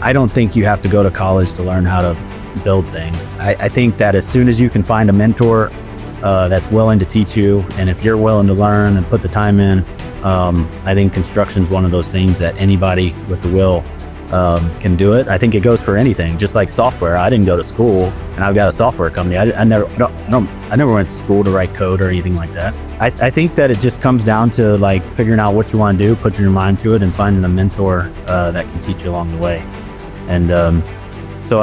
I don't think you have to go to college to learn how to build things. I think that as soon as you can find a mentor that's willing to teach you, and if you're willing to learn and put the time in, I think construction is one of those things that anybody with the will can do it. I think it goes for anything, just like software. I didn't go to school, and I've got a software company. I never went to school to write code or anything like that. I think that it just comes down to like figuring out what you want to do, putting your mind to it, and finding a mentor that can teach you along the way. And so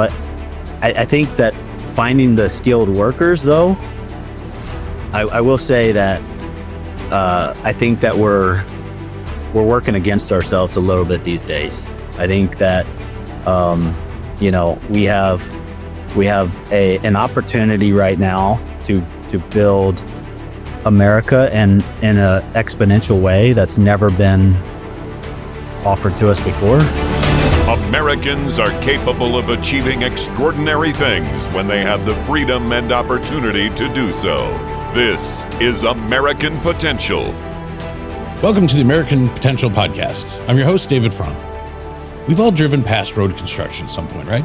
I think that finding the skilled workers, though, I will say that I think that we're working against ourselves a little bit these days. I think that we have an opportunity right now to build America in an exponential way that's never been offered to us before. Americans are capable of achieving extraordinary things when they have the freedom and opportunity to do so. This is American Potential. Welcome to the American Potential Podcast. I'm your host, David Fromm. We've all driven past road construction at some point, right?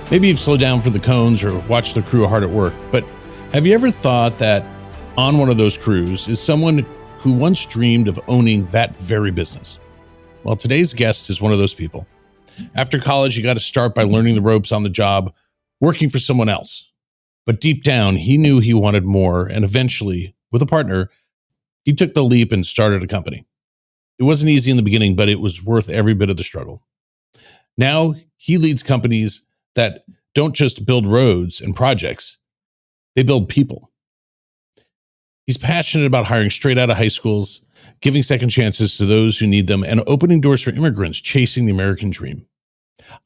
Maybe you've slowed down for the cones or watched the crew hard at work, but have you ever thought that on one of those crews is someone who once dreamed of owning that very business? Well, today's guest is one of those people. After college, you got to start by learning the ropes on the job, working for someone else. But deep down, he knew he wanted more, and eventually, with a partner, he took the leap and started a company. It wasn't easy in the beginning, but it was worth every bit of the struggle. Now, he leads companies that don't just build roads and projects, they build people. He's passionate about hiring straight out of high schools, giving second chances to those who need them, and opening doors for immigrants chasing the American dream.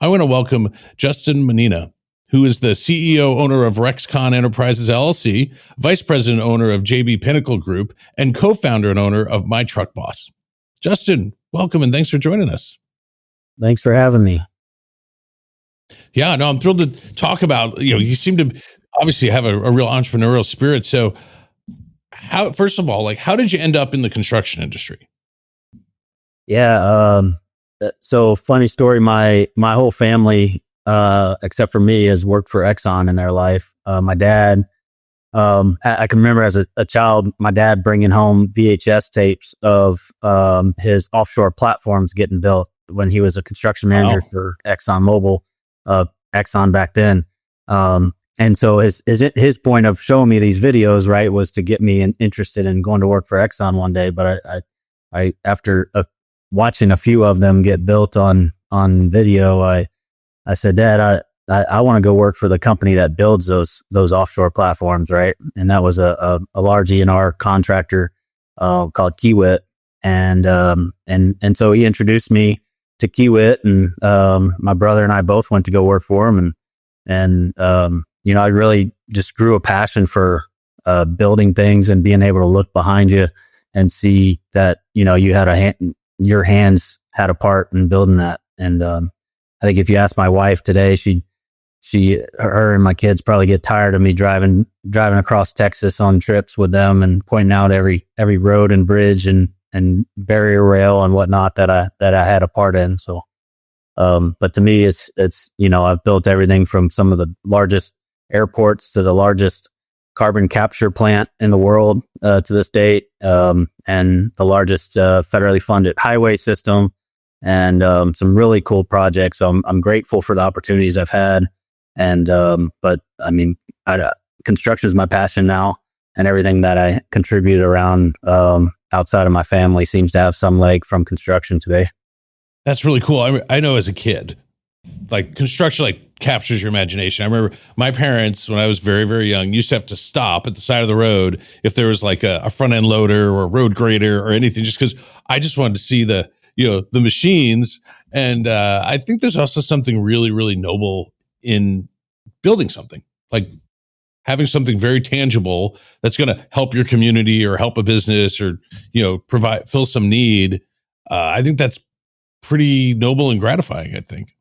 I want to welcome Justin Mannina, who is the CEO owner of Rexcon Enterprises, LLC, vice president owner of JB Pinnacle Group, and co-founder and owner of My Truck Boss. Justin, welcome, and thanks for joining us. Thanks for having me. Yeah, no, I'm thrilled to talk about, you seem to obviously have a real entrepreneurial spirit. So first of all, how did you end up in the construction industry? Yeah. So funny story. My whole family, except for me, has worked for Exxon in their life. My dad, I can remember as a child, my dad bringing home VHS tapes of his offshore platforms getting built when he was a construction manager for ExxonMobil, Exxon back then. And so his point of showing me these videos, right, was to get me interested in going to work for Exxon one day. But I after watching a few of them get built on video, I said, Dad, I want to go work for the company that builds those offshore platforms, right? And that was a large E&R contractor called Kiewit, and so he introduced me to Kiewit, and my brother and I both went to go work for him, and I really just grew a passion for building things and being able to look behind you and see that you had your hands had a part in building that. And I think if you ask my wife today, her and my kids probably get tired of me driving across Texas on trips with them and pointing out every road and bridge and barrier rail and whatnot that I had a part in. So, but to me, it's I've built everything from some of the largest airports to the largest carbon capture plant in the world to this date, and the largest federally funded highway system, and some really cool projects. So I'm grateful for the opportunities I've had. And but I mean, construction is my passion now, and everything that I contribute around outside of my family seems to have some leg from construction today. That's really cool. I know as a kid, construction captures your imagination. I remember my parents, when I was very, very young, used to have to stop at the side of the road if there was a front end loader or a road grader or anything, just because I just wanted to see the machines. And I think there's also something really, really noble in building something, having something very tangible that's going to help your community or help a business or, fill some need. I think that's pretty noble and gratifying, I think.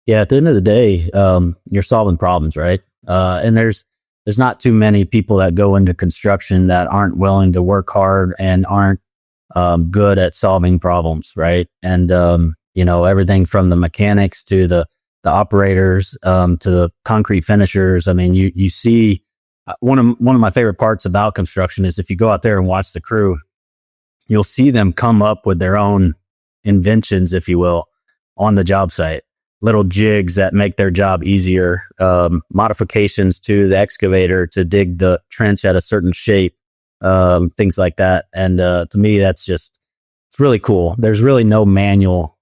Yeah. At the end of the day, you're solving problems, right? And there's not too many people that go into construction that aren't willing to work hard and aren't good at solving problems, right? And everything from the mechanics to the operators, to the concrete finishers. I mean, you see one of my favorite parts about construction is if you go out there and watch the crew, you'll see them come up with their own inventions, if you will, on the job site. Little jigs that make their job easier, modifications to the excavator to dig the trench at a certain shape, things like that. And to me, it's really cool. There's really no manual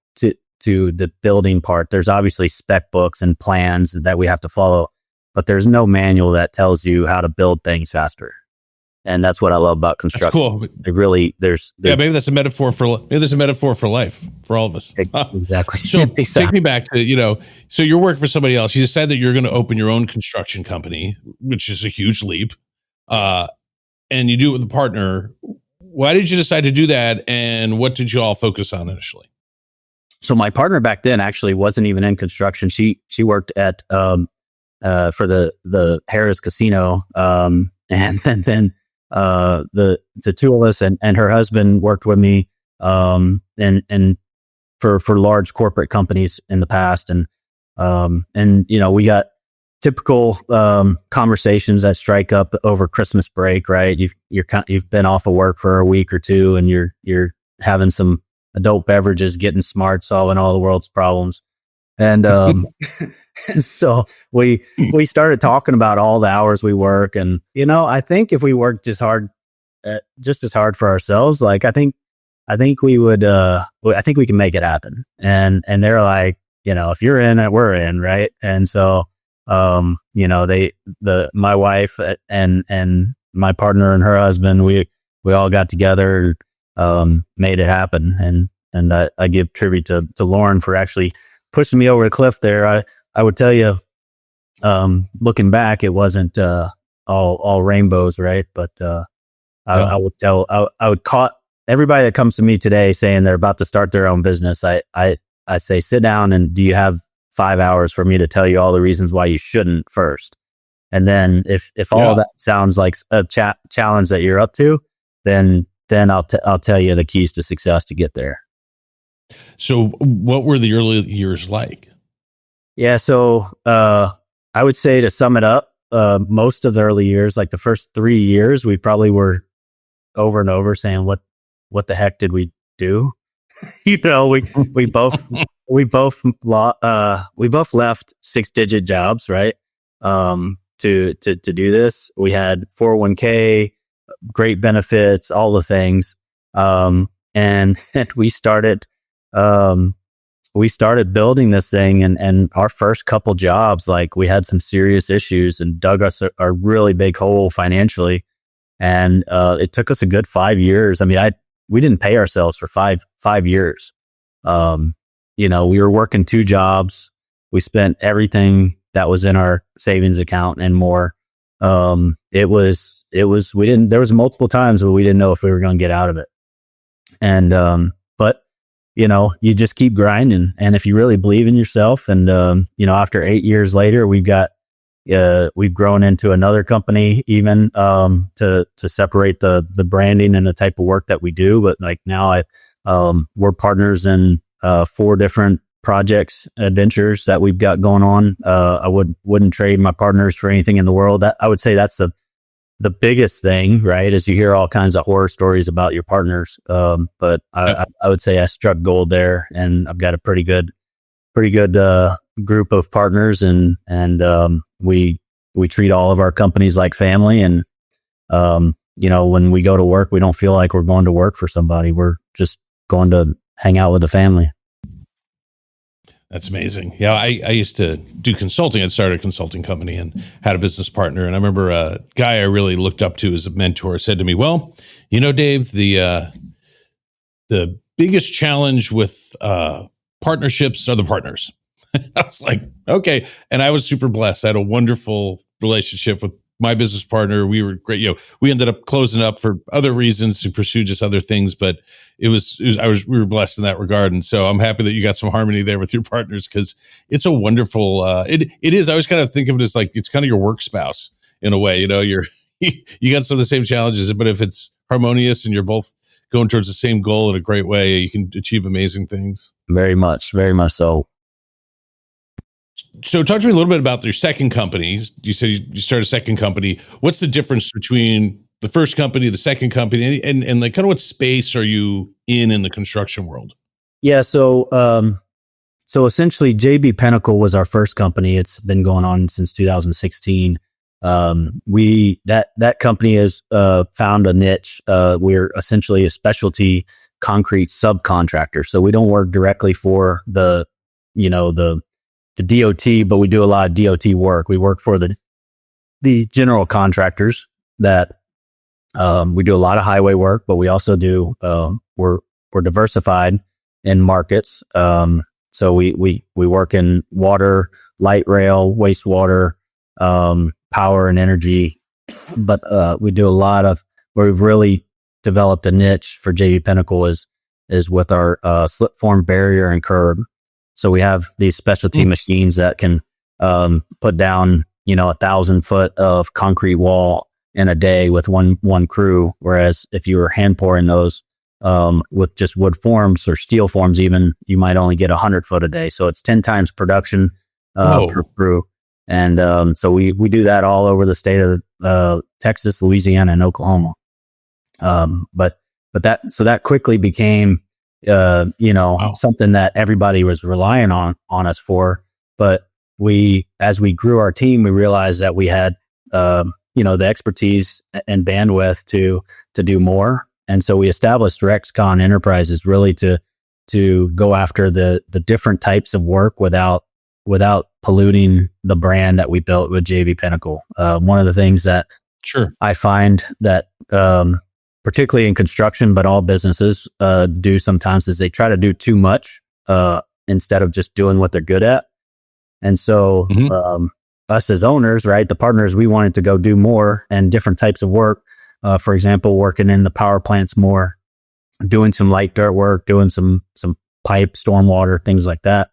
to the building part. There's obviously spec books and plans that we have to follow, but there's no manual that tells you how to build things faster. And that's what I love about construction. That's cool. It really, there's maybe that's a metaphor for life for all of us. Exactly. So take me back to, so you're working for somebody else. You decide that you're going to open your own construction company, which is a huge leap. And you do it with a partner. Why did you decide to do that? And what did you all focus on initially? So my partner back then actually wasn't even in construction. She worked at, for the Harrah's Casino. And then the two of us and her husband worked with me, and for large corporate companies in the past. And we got typical, conversations that strike up over Christmas break, right? You've been off of work for a week or two and you're having some adult beverages, getting smart, solving all the world's problems. And, so we started talking about all the hours we work. And, I think if we worked just as hard for ourselves, like, I think we would, I think we can make it happen. And they're like, if you're in it, we're in. Right. And so, my wife and my partner and her husband, we all got together and, made it happen. And I give tribute to Lauren for actually pushing me over the cliff there. I would tell you, looking back, it wasn't, all rainbows, right? But, I would call everybody that comes to me today saying they're about to start their own business. I say, sit down and do you have 5 hours for me to tell you all the reasons why you shouldn't first? And then if all that sounds like a challenge that you're up to, then I'll tell you the keys to success to get there. So what were the early years like? Yeah. So, I would say to sum it up, most of the early years, like the first 3 years, we probably were over and over saying, what the heck did we do? We both left 6-digit jobs, right? To do this. We had 401k, great benefits, all the things. And we started building this thing, and our first couple jobs, like, we had some serious issues and dug us a really big hole financially. And, it took us a good 5 years. I mean, we didn't pay ourselves for five years. We were working 2 jobs. We spent everything that was in our savings account and more. There was multiple times where we didn't know if we were going to get out of it. And, but you just keep grinding. And if you really believe in yourself, and, after 8 years later, we've grown into another company even, to separate the branding and the type of work that we do. But like now we're partners in, 4 different projects, adventures that we've got going on. I wouldn't trade my partners for anything in the world. I would say that's the biggest thing, right? Is you hear all kinds of horror stories about your partners. But I would say I struck gold there, and I've got a pretty good, group of partners, and we treat all of our companies like family. And, when we go to work, we don't feel like we're going to work for somebody. We're just going to hang out with the family. That's amazing. Yeah, I used to do consulting. I'd started a consulting company and had a business partner. And I remember a guy I really looked up to as a mentor said to me, well, Dave, the biggest challenge with partnerships are the partners. I was like, okay. And I was super blessed. I had a wonderful relationship with my business partner. We were great. We ended up closing up for other reasons to pursue just other things, but we were blessed in that regard. And so I'm happy that you got some harmony there with your partners, because it's a wonderful, it is. I always kind of think of it as like, it's kind of your work spouse in a way, you got some of the same challenges, but if it's harmonious and you're both going towards the same goal in a great way, you can achieve amazing things. Very much so. So talk to me a little bit about your second company. You said you started a second company. What's the difference between the first company, the second company, and like kind of what space are you in the construction world? Yeah. So essentially JB Pinnacle was our first company. It's been going on since 2016. That company has, found a niche. We're essentially a specialty concrete subcontractor. So we don't work directly for the DOT, but we do a lot of DOT work. We work for the general contractors that, we do a lot of highway work, but we also do, we're diversified in markets. So we work in water, light rail, wastewater, power and energy, but, we do a lot of where we've really developed a niche for JB Pinnacle is with our, slip form barrier and curb. So we have these specialty machines that can, put down, 1,000 foot of concrete wall in a day with one crew. Whereas if you were hand pouring those, with just wood forms or steel forms, even you might only get 100 foot a day. So it's 10 times production, per crew. And, so we do that all over the state of, Texas, Louisiana, and Oklahoma. But that quickly became, something that everybody was relying on us for. But as we grew our team, we realized that we had, the expertise and bandwidth to do more. And so we established Rexcon Enterprises really to go after the different types of work without polluting the brand that we built with JB Pinnacle. One of the things that I find that, particularly in construction, but all businesses do sometimes, is they try to do too much instead of just doing what they're good at. And so us as owners, right, the partners, we wanted to go do more and different types of work. For example, working in the power plants more, doing some light dirt work, doing some pipe, stormwater, things like that,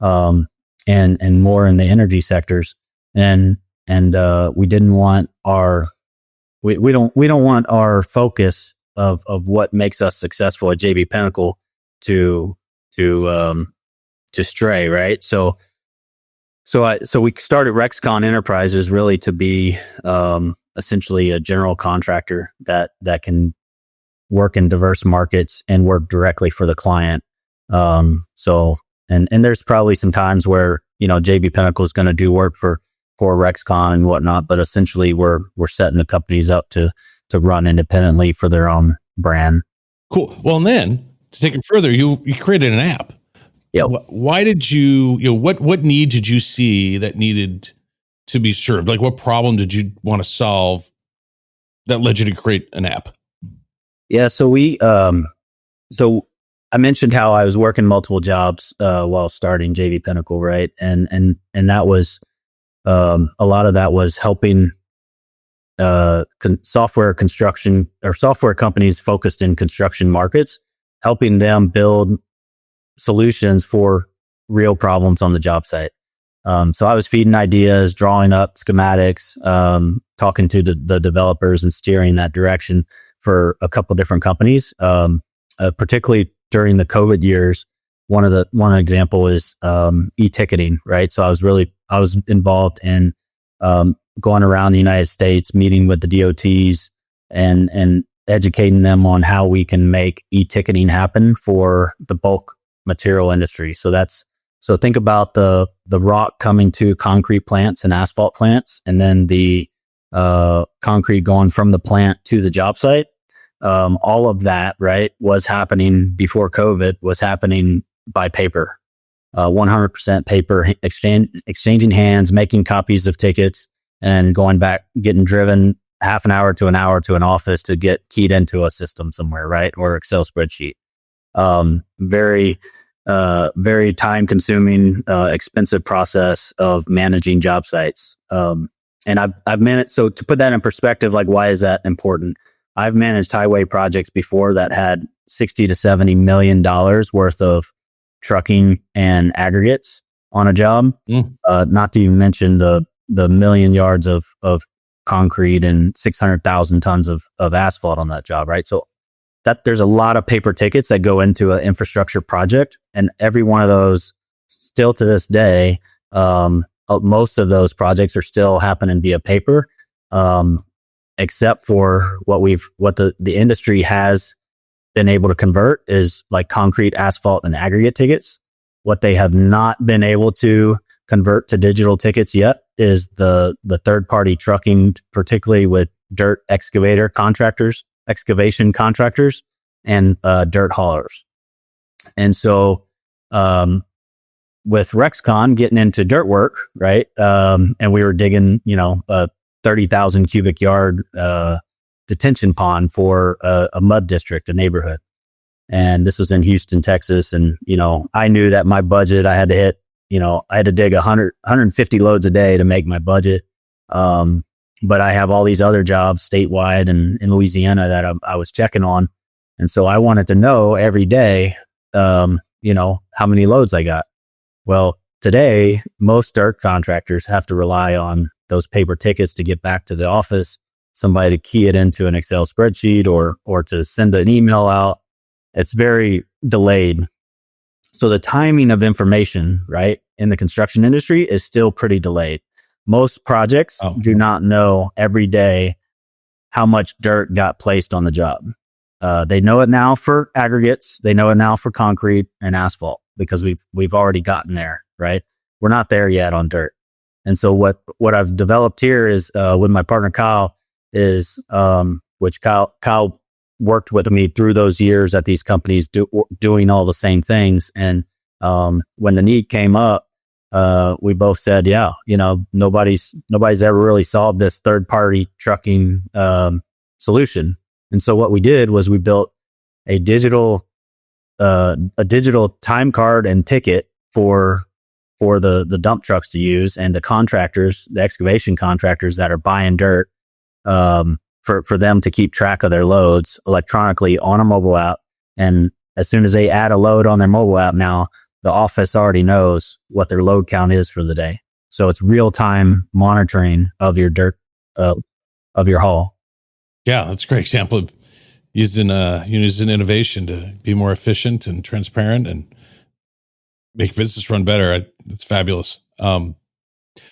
and more in the energy sectors. And we didn't want we don't want our focus of what makes us successful at JB Pinnacle to stray, right? So we started Rexcon Enterprises really to be essentially a general contractor that can work in diverse markets and work directly for the client. And there's probably some times where JB Pinnacle is going to do work for Rexcon and whatnot, but essentially we're setting the companies up to run independently for their own brand. Cool. Well, and then to take it further, you created an app. Yeah. Why did what need did you see that needed to be served? Like, what problem did you want to solve that led you to create an app? Yeah. So so I mentioned how I was working multiple jobs, while starting JB Pinnacle, right? And that was, a lot of that was helping, software companies focused in construction markets, helping them build solutions for real problems on the job site. So I was feeding ideas, drawing up schematics, talking to the developers and steering that direction for a couple different companies. Particularly during the COVID years, one example is, e-ticketing, right? So I was involved in, going around the United States, meeting with the DOTs and educating them on how we can make e-ticketing happen for the bulk material industry. So think about the rock coming to concrete plants and asphalt plants, and then the concrete going from the plant to the job site. All of that, right, was happening before COVID, was happening by paper, 100% paper, exchanging hands, making copies of tickets, and going back, getting driven half an hour to an office to get keyed into a system somewhere, right, or Excel spreadsheet. Very time consuming, expensive process of managing job sites. And I've managed, so to put that in perspective, like, why is that important? I've managed highway projects before that had $60 to $70 million worth of trucking and aggregates on a job. Not to even mention the million yards of concrete and 600,000 tons of asphalt on that job, right? So that there's a lot of paper tickets that go into an infrastructure project, and every one of those still to this day, most of those projects are still happening via paper, except for what the industry has been able to convert is like concrete, asphalt, and aggregate tickets. What they have not been able to convert to digital tickets yet is the third party trucking, particularly with dirt excavation contractors, and dirt haulers. And so, with Rexcon getting into dirt work, right? And we were digging, a 30,000 cubic yard detention pond for a mud district, a neighborhood. And this was in Houston, Texas. And, I knew that my budget, I had to hit, I had to dig 150 loads a day to make my budget. But I have all these other jobs statewide and in Louisiana that I was checking on. And so I wanted to know every day, how many loads I got. Well, today, most dirt contractors have to rely on those paper tickets to get back to the office, somebody to key it into an Excel spreadsheet or to send an email out. It's very delayed. So the timing of information, right, in the construction industry is still pretty delayed. Most projects do not know every day how much dirt got placed on the job. They know it now for aggregates. They know it now for concrete and asphalt because we've already gotten there, right? We're not there yet on dirt. And so what I've developed here is with my partner Kyle is which Kyle worked with me through those years at these companies doing all the same things. And when the need came up, we both said, nobody's ever really solved this third party trucking solution. And so what we did was we built a digital time card and ticket for the dump trucks to use and the contractors, the excavation contractors that are buying dirt, for them to keep track of their loads electronically on a mobile app. And as soon as they add a load on their mobile app now, the office already knows what their load count is for the day. So it's real time monitoring of your dirt, of your haul. Yeah, that's a great example of using innovation to be more efficient and transparent and make business run better. It's fabulous.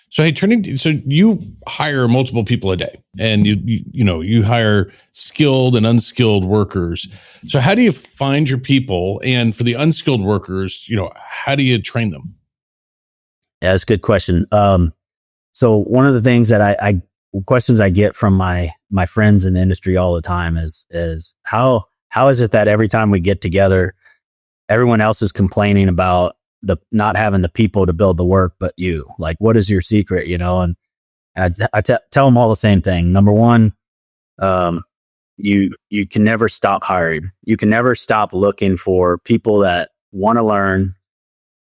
So you hire multiple people a day, and you hire skilled and unskilled workers. So how do you find your people? And for the unskilled workers, how do you train them? Yeah, that's a good question. So one of the things that questions I get from my friends in the industry all the time is how is it that every time we get together, everyone else is complaining about the not having the people to build the work, but you, like, what is your secret? And I tell them all the same thing. Number one, you can never stop hiring. You can never stop looking for people that want to learn,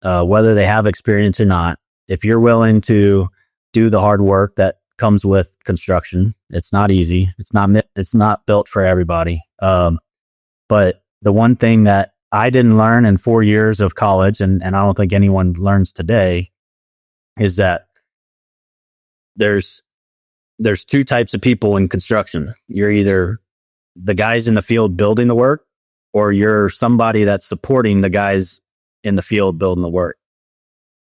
whether they have experience or not. If you're willing to do the hard work that comes with construction, it's not easy. It's not built for everybody. But the one thing that I didn't learn in 4 years of college, and I don't think anyone learns today, is that there's two types of people in construction. You're either the guys in the field building the work, or you're somebody that's supporting the guys in the field building the work.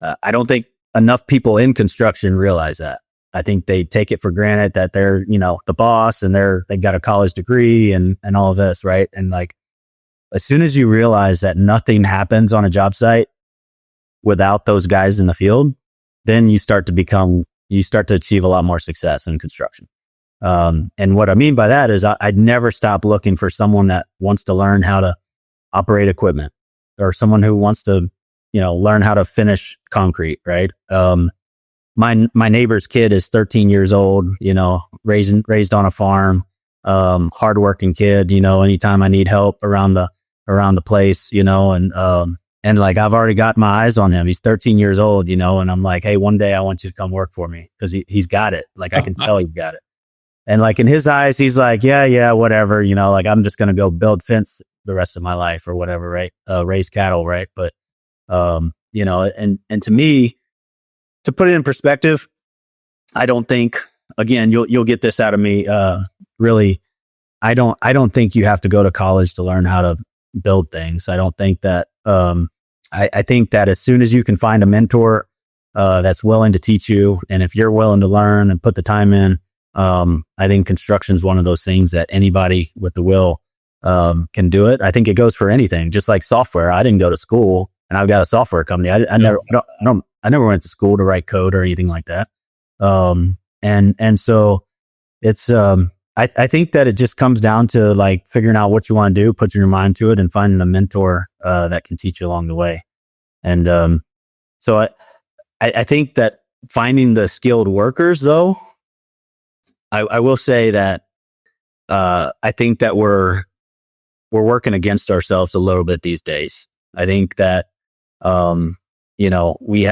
I don't think enough people in construction realize that. I think they take it for granted that they're, the boss and they've got a college degree and all of this, right? And like, as soon as you realize that nothing happens on a job site without those guys in the field, then you start to achieve a lot more success in construction. And what I mean by that is I'd never stop looking for someone that wants to learn how to operate equipment, or someone who wants to, learn how to finish concrete, right? My neighbor's kid is 13 years old, raised on a farm, hardworking kid, anytime I need help around the place, and like, I've already got my eyes on him. He's 13 years old, and I'm like, hey, one day I want you to come work for me, because he's got it. Like, I can tell he's got it. And like, in his eyes, he's like, yeah, whatever, like, I'm just going to go build fence the rest of my life or whatever, right? Raise cattle, right? But, and to me, to put it in perspective, I don't think, again, you'll get this out of me, really, I don't think you have to go to college to learn how to build things. I don't think that, I think that as soon as you can find a mentor, that's willing to teach you, and if you're willing to learn and put the time in, I think construction is one of those things that anybody with the will, can do it. I think it goes for anything, just like software. I didn't go to school, and I've got a software company. I never went to school to write code or anything like that. And so it's, I think that it just comes down to like figuring out what you want to do, putting your mind to it, and finding a mentor, that can teach you along the way. And, so I think that finding the skilled workers, though, I will say that, I think that we're working against ourselves a little bit these days. I think that, we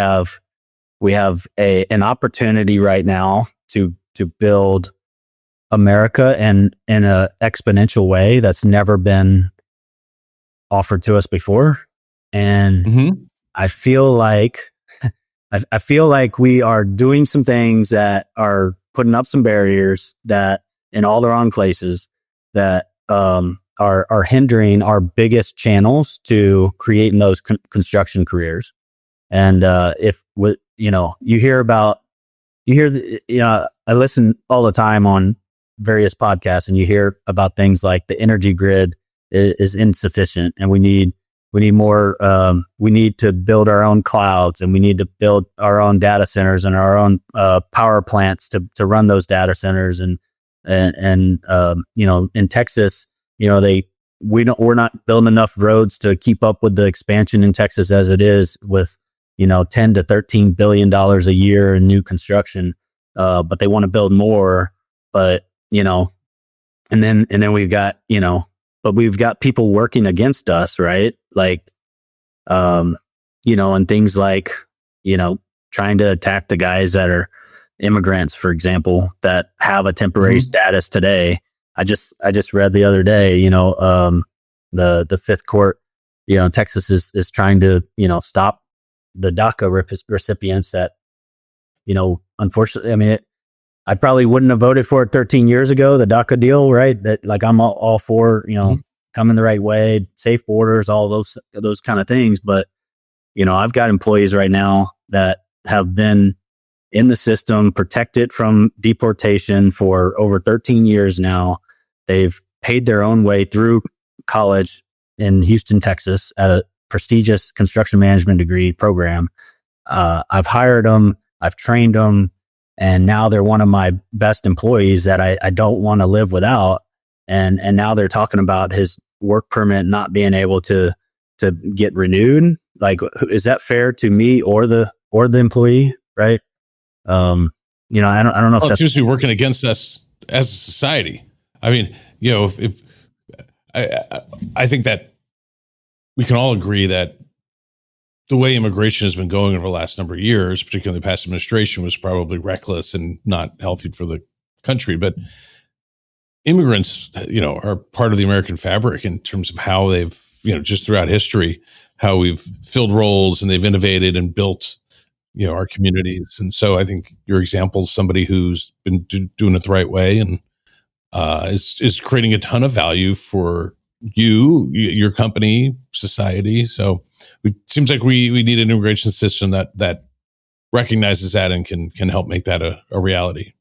have an opportunity right now to build America in an exponential way that's never been offered to us before. And I feel like, I feel like we are doing some things that are putting up some barriers that in all the wrong places that, are hindering our biggest channels to creating those construction careers. And, I listen all the time on various podcasts, and you hear about things like the energy grid is insufficient, and we need more, we need to build our own clouds, and we need to build our own data centers and our own, power plants to run those data centers. And in Texas, we're not building enough roads to keep up with the expansion in Texas as it is, with, $10 to $13 billion a year in new construction. But they want to build more, but, and then we've got, but we've got people working against us, right? Like, and things like, trying to attack the guys that are immigrants, for example, that have a temporary status today. I just read the other day, the Fifth Court, Texas is trying to, stop the DACA recipients that, unfortunately, I mean, I probably wouldn't have voted for it 13 years ago, the DACA deal, right? That, like, I'm all for, coming the right way, safe borders, all those kind of things. But, I've got employees right now that have been in the system, protected from deportation for over 13 years now. They've paid their own way through college in Houston, Texas, at a prestigious construction management degree program. I've hired them, I've trained them, and now they're one of my best employees that I don't want to live without. And now they're talking about his work permit not being able to get renewed. Like, is that fair to me or the employee? Right. I don't know if it that's seems to be working against us as a society. I mean, if I think that we can all agree that the way immigration has been going over the last number of years, particularly the past administration, was probably reckless and not healthy for the country. But immigrants, are part of the American fabric in terms of how they've, just throughout history, how we've filled roles and they've innovated and built, our communities. And so I think your example is somebody who's been doing it the right way and is creating a ton of value for you, your company, society. So it seems like we need an immigration system that recognizes that and can help make that a reality.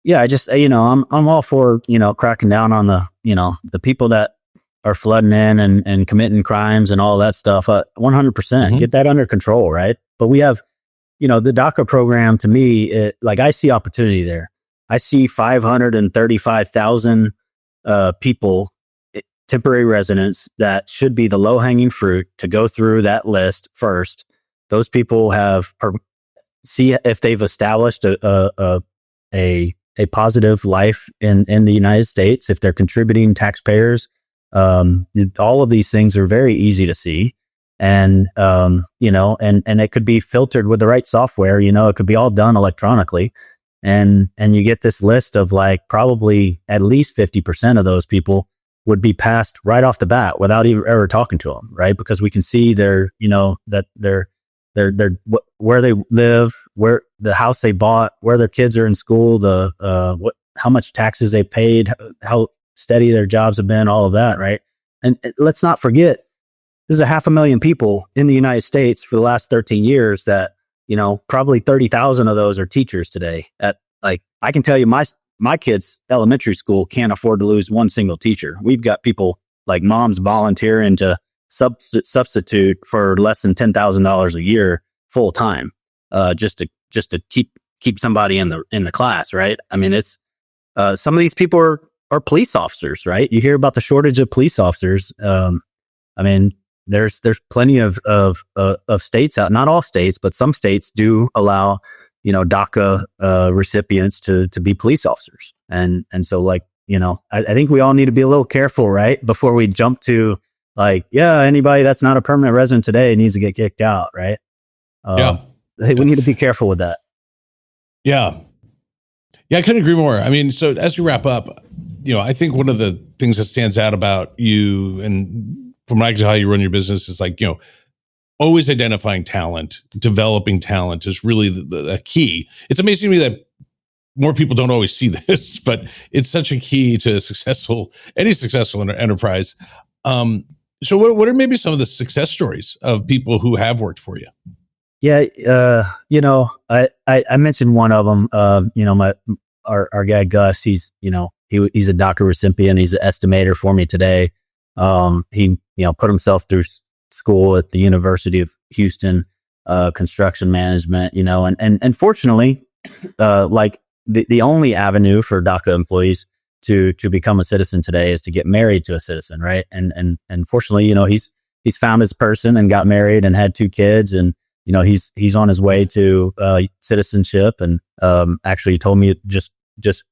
Yeah, I just, I'm all for, cracking down on the people that are flooding in and committing crimes and all that stuff. 100% get that under control. Right. But we have, the DACA program, to me, I see opportunity there. I see 535,000 people, temporary residents, that should be the low hanging fruit to go through that list first. Those people see if they've established a positive life in the United States, if they're contributing taxpayers. All of these things are very easy to see. And, and it could be filtered with the right software, it could be all done electronically. And you get this list of probably at least 50% of those people would be passed right off the bat without even ever talking to them. Right. Because we can see their, that they're where they live, where the house they bought, where their kids are in school, how much taxes they paid, how steady their jobs have been, all of that, right? And let's not forget, there's 500,000 people in the United States for the last 13 years that, probably 30,000 of those are teachers today. I can tell you my kids' elementary school can't afford to lose one single teacher. We've got people like moms volunteering to substitute for less than $10,000 a year full time, just to keep somebody in the class, right? I mean, it's some of these people are police officers, right? You hear about the shortage of police officers. I mean, there's plenty of states out, not all states, but some states do allow, DACA recipients to be police officers. And so I think we all need to be a little careful, right? Before we jump to anybody that's not a permanent resident today needs to get kicked out, right? We need to be careful with that. Yeah. Yeah, I couldn't agree more. I mean, so as we wrap up, I think one of the things that stands out about you, and from what I can tell how you run your business, is always identifying talent, developing talent is really the key. It's amazing to me that more people don't always see this, but it's such a key to any successful enterprise. So what are maybe some of the success stories of people who have worked for you? Yeah. I mentioned one of them, our guy, Gus, he's a DACA recipient. He's an estimator for me today. He, put himself through school at the University of Houston, construction management, and fortunately, the only avenue for DACA employees to become a citizen today is to get married to a citizen. Right. And fortunately, he's found his person and got married and had 2 kids, and, he's on his way to, citizenship. And, actually he told me just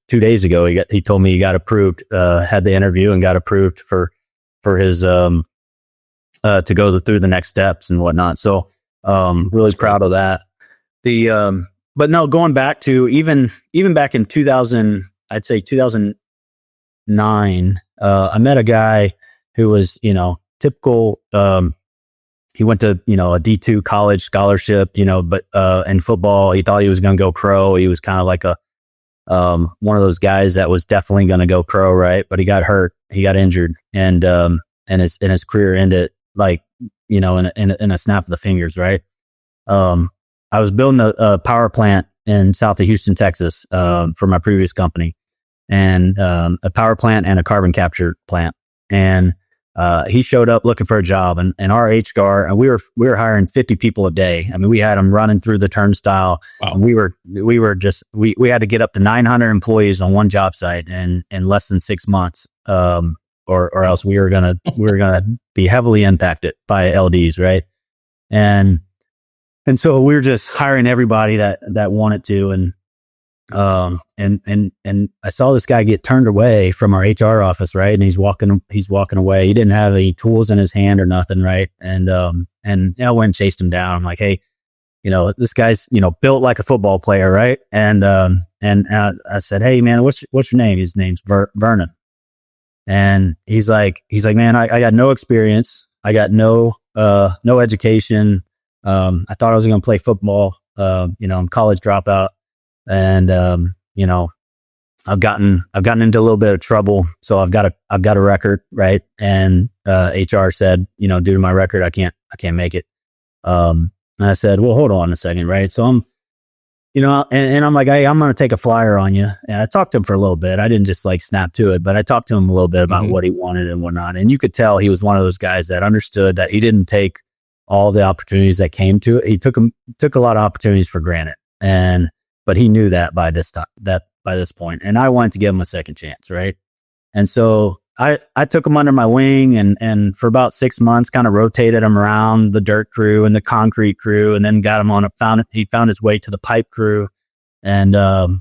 2 days ago, he told me he got approved, had the interview and got approved for his, to go through the next steps and whatnot. So, really proud of that. But no, going back to even back in 2000, I'd say 2009, I met a guy who was, typical, he went to, a D2 college scholarship, but, in football, he thought he was going to go pro. He was kind of like one of those guys that was definitely going to go pro, right? But he got hurt, he got injured, and his career ended in a snap of the fingers, right? I was building a power plant in south of Houston, Texas, for my previous company, and a power plant and a carbon capture plant. And he showed up looking for a job, and our HR, and we were hiring 50 people a day. I mean, we had them running through the turnstile. Wow. And we had to get up to 900 employees on one job site in less than 6 months. Or else we were gonna be heavily impacted by LDs, right? And so we were just hiring everybody that wanted to, and I saw this guy get turned away from our HR office, right? And he's walking away. He didn't have any tools in his hand or nothing, right? And I went and chased him down. I'm like, hey, this guy's built like a football player, right? And I said, hey man, what's your name? His name's Vernon. And he's like, man, I got no experience. I got no education. I thought I was going to play football. I'm college dropout, and I've gotten into a little bit of trouble. So I've got a record, right? And HR said, due to my record, I can't make it. And I said, well, hold on a second, right? So I'm, and I'm like, hey, I'm going to take a flyer on you. And I talked to him for a little bit. I didn't just snap to it, but I talked to him a little bit about what he wanted and whatnot. And you could tell he was one of those guys that understood that he didn't take all the opportunities that came to it. He took a lot of opportunities for granted. But he knew that by this point, and I wanted to give him a second chance. Right. And so I took him under my wing, and for about 6 months, kind of rotated him around the dirt crew and the concrete crew, and then got him he found his way to the pipe crew. And, all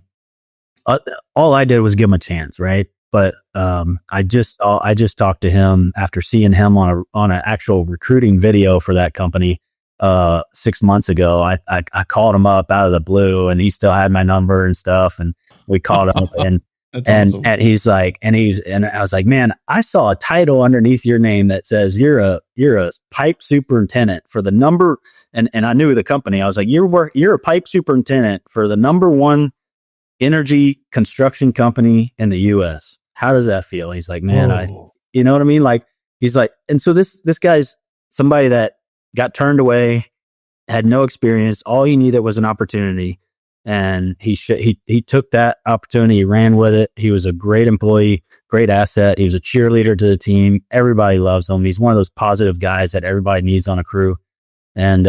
I did was give him a chance. Right. But, I just talked to him after seeing him on an actual recruiting video for that company, 6 months ago. I called him up out of the blue, and he still had my number and stuff. And we called up, and awesome. And he's like, and I was like, man, I saw a title underneath your name that says you're a pipe superintendent for the number. And I knew the company. I was like, you're a pipe superintendent for the number 1 energy construction company in the U.S. how does that feel? He's like, man, Whoa. you know what I mean? Like, he's like, and so this guy's somebody that got turned away, had no experience. All he needed was an opportunity. And he took that opportunity, he ran with it. He was a great employee, great asset. He was a cheerleader to the team. Everybody loves him. He's one of those positive guys that everybody needs on a crew. And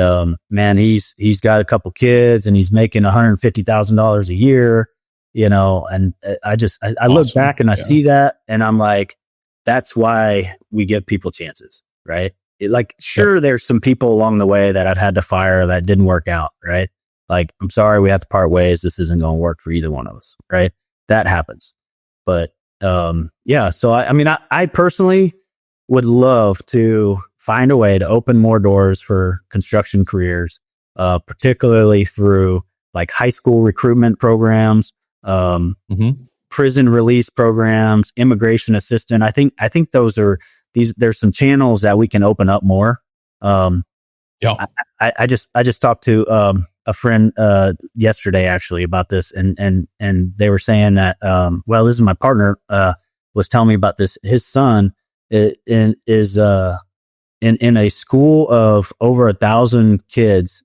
man, he's got a couple kids and he's making $150,000 a year, you know. And I Awesome. look back and I see that, and I'm like, that's why we give people chances, right? Sure, there's some people along the way that I've had to fire that didn't work out, right? Like, I'm sorry, we have to part ways. This isn't going to work for either one of us, right? That happens. But yeah, so I personally would love to find a way to open more doors for construction careers, particularly through like high school recruitment programs, prison release programs, immigration assistant. I think there's some channels that we can open up more. Yeah. I just talked to a friend yesterday actually about this, and they were saying that well, this is my partner was telling me about this. His son is in a school of over 1,000 kids.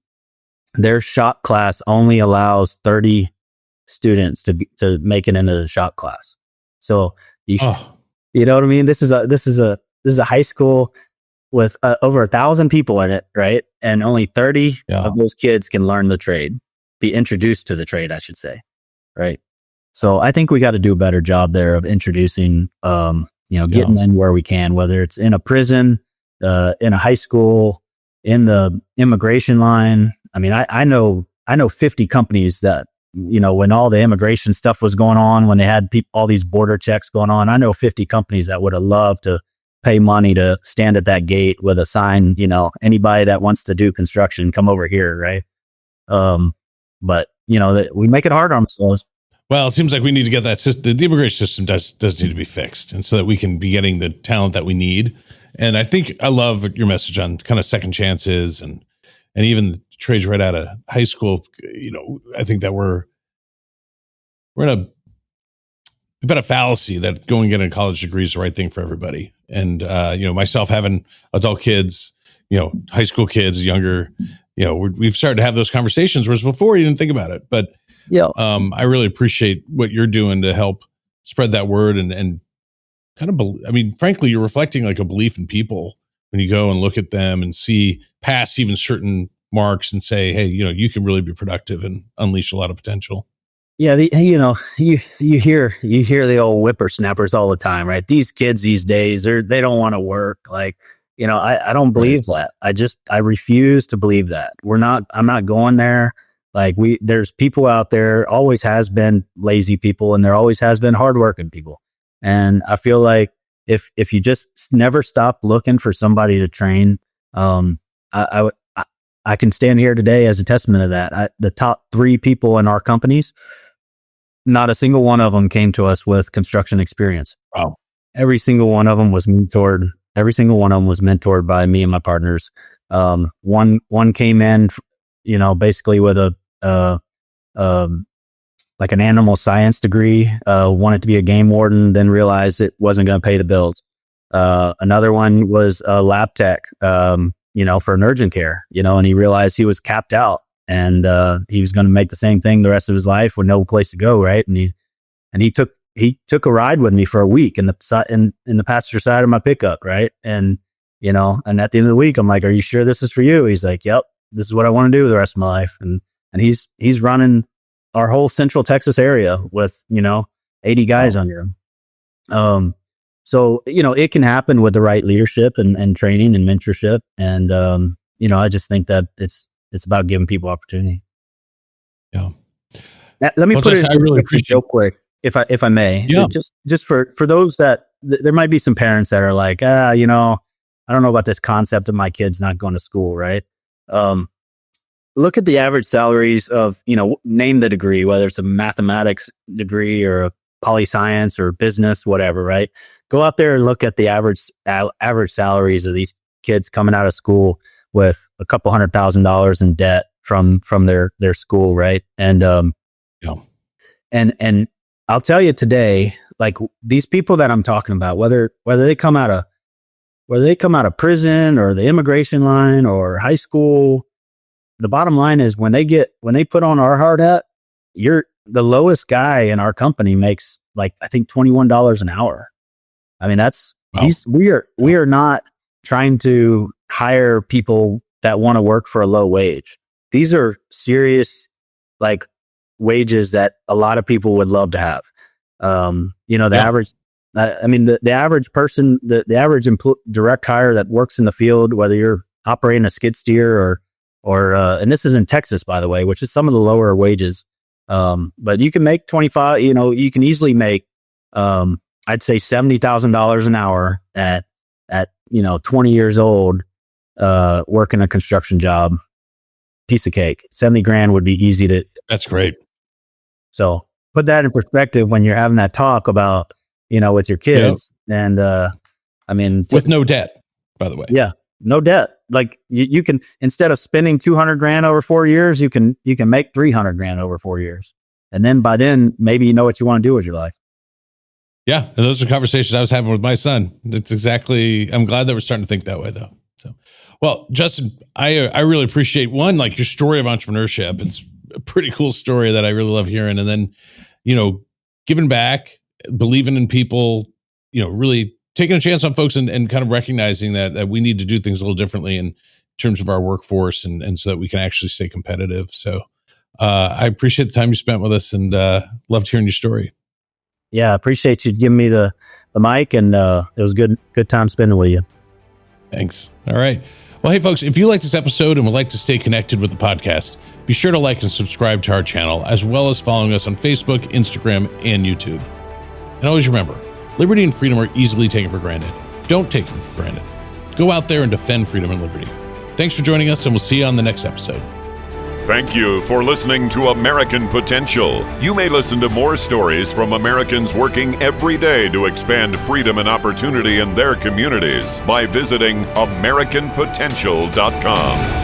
Their shop class only allows 30 students to make it into the shop class. So you know what I mean? This is a high school with over 1,000 people in it, right? And only 30 of those kids can learn the trade, be introduced to the trade, I should say, right? So I think we got to do a better job there of introducing, getting in where we can, whether it's in a prison, in a high school, in the immigration line. I mean, I know 50 companies that, you know, when all the immigration stuff was going on, when they had all these border checks going on, I know 50 companies that would have loved to pay money to stand at that gate with a sign, you know, anybody that wants to do construction, come over here, right? But, you know, we make it hard on ourselves. Well, it seems like we need to get that system. The immigration system does need to be fixed, and so that we can be getting the talent that we need. And I think I love your message on kind of second chances and even the trades right out of high school. You know, I think that we've had a fallacy that going getting a college degree is the right thing for everybody. And, myself having adult kids, high school kids, younger, we've started to have those conversations, whereas before you didn't think about it. But I really appreciate what you're doing to help spread that word and kind of, frankly, you're reflecting like a belief in people when you go and look at them and see past even certain marks and say, hey, you can really be productive and unleash a lot of potential. Yeah, you hear the old whippersnappers all the time, right? These kids these days, they don't want to work. Like, I don't believe that. I refuse to believe that. I'm not going there. Like there's people out there, always has been lazy people, and there always has been hardworking people. And I feel like if you just never stop looking for somebody to train, I can stand here today as a testament of that. The top 3 people in our companies, not a single one of them came to us with construction experience. Wow. Every single one of them was mentored. Every single one of them was mentored by me and my partners. One came in, basically with like an animal science degree, wanted to be a game warden, then realized it wasn't going to pay the bills. Another one was a lab tech, for an urgent care, and he realized he was capped out, and he was going to make the same thing the rest of his life with no place to go. Right. And he took a ride with me for a week in the passenger side of my pickup. Right. And, and at the end of the week, I'm like, are you sure this is for you? He's like, yep, this is what I want to do the rest of my life. And he's running our whole Central Texas area with, 80 guys under him. So, it can happen with the right leadership and training and mentorship. And, I just think that it's about giving people opportunity. Yeah. Now, let me put it really real quick, if I may. Yeah. Just for those that there might be some parents that are like, I don't know about this concept of my kids not going to school. Right. Look at the average salaries of, name the degree, whether it's a mathematics degree or a poli-science or business, whatever, right? Go out there and look at the average salaries of these kids coming out of school with a couple $100,000 in debt from their school, right? And and I'll tell you today, like these people that I'm talking about, whether they come out of prison or the immigration line or high school, the bottom line is when they put on our hard hat, the lowest guy in our company makes like, I think $21 an hour. I mean, that's we are not trying to hire people that want to work for a low wage. These are serious, like, wages that a lot of people would love to have. Average, the average person, the average direct hire that works in the field, whether you're operating a skid steer or and this is in Texas, by the way, which is some of the lower wages. But you can make 25, you can easily make, I'd say $70,000 an hour at 20 years old, working a construction job. Piece of cake. 70 grand would be easy to. That's great. So put that in perspective when you're having that talk about, with your kids. Yep. And with no debt, by the way. Yeah. No debt. Like you can, instead of spending 200 grand over 4 years, you can make 300 grand over 4 years. And then by then, maybe you know what you want to do with your life. Yeah. And those are conversations I was having with my son. It's exactly, I'm glad that we're starting to think that way though. So, well, Justin, I really appreciate like your story of entrepreneurship. It's a pretty cool story that I really love hearing. And then, giving back, believing in people, really taking a chance on folks and kind of recognizing that we need to do things a little differently in terms of our workforce and so that we can actually stay competitive. So I appreciate the time you spent with us and loved hearing your story. Yeah, I appreciate you giving me the mic, and it was good time spending with you. Thanks. All right. Well, hey, folks, if you like this episode and would like to stay connected with the podcast, be sure to like and subscribe to our channel, as well as following us on Facebook, Instagram, and YouTube. And always remember, liberty and freedom are easily taken for granted. Don't take them for granted. Go out there and defend freedom and liberty. Thanks for joining us, and we'll see you on the next episode. Thank you for listening to American Potential. You may listen to more stories from Americans working every day to expand freedom and opportunity in their communities by visiting AmericanPotential.com.